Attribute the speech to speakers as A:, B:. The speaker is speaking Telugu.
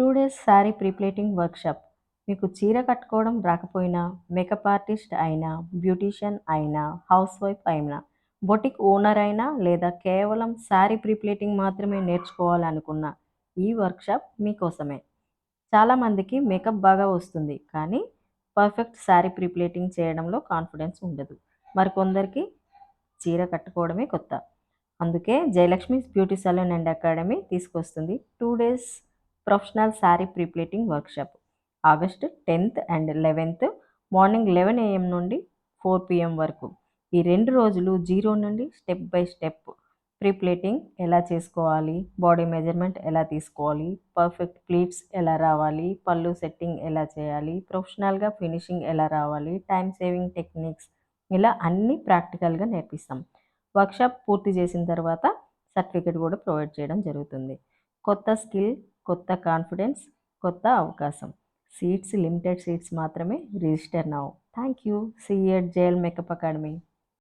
A: 2 డేస్ శారీ ప్రీప్లేటింగ్ వర్క్షాప్. మీకు చీర కట్టుకోవడం రాకపోయినా, మేకప్ ఆర్టిస్ట్ అయినా, బ్యూటీషియన్ అయినా, హౌస్ వైఫ్ అయినా, బొటిక్ ఓనర్ అయినా లేదా కేవలం శారీ ప్రీప్లేటింగ్ మాత్రమే నేర్చుకోవాలనుకున్న ఈ వర్క్షాప్ మీకోసమే. చాలామందికి మేకప్ బాగా వస్తుంది, కానీ పర్ఫెక్ట్ శారీ ప్రీప్లేటింగ్ చేయడంలో కాన్ఫిడెన్స్ ఉండదు. మరికొందరికి చీర కట్టుకోవడమే కొత్త. అందుకే జయలక్ష్మీస్ బ్యూటీ సలూన్ అండ్ అకాడమీ తీసుకొస్తుంది 2 days professional sari pre-pleating workshop. August 10th and 11th morning 11 AM నుండి 4 PM వరకు. ఈ 2 రోజులు జీరో నుండి స్టెప్ బై స్టెప్ ప్రీప్లేటింగ్ ఎలా చేసుకోవాలి, బాడీ మెజర్మెంట్ ఎలా తీసుకోవాలి, పర్ఫెక్ట్ ప్లీట్స్ ఎలా రావాలి, పళ్ళు సెట్టింగ్ ఎలా చేయాలి, ప్రొఫెషనల్గా ఫినిషింగ్ ఎలా రావాలి, టైం సేవింగ్ టెక్నిక్స్, ఇలా అన్నీ ప్రాక్టికల్గా నేర్పిస్తాం. వర్క్షాప్ పూర్తి చేసిన తర్వాత సర్టిఫికేట్ కూడా ప్రొవైడ్ చేయడం జరుగుతుంది. కొత్త స్కిల్, కొత్త కాన్ఫిడెన్స్, కొత్త అవకాశం. లిమిటెడ్ సీట్స్ మాత్రమే. Register now. Thank you. See you at JL makeup academy.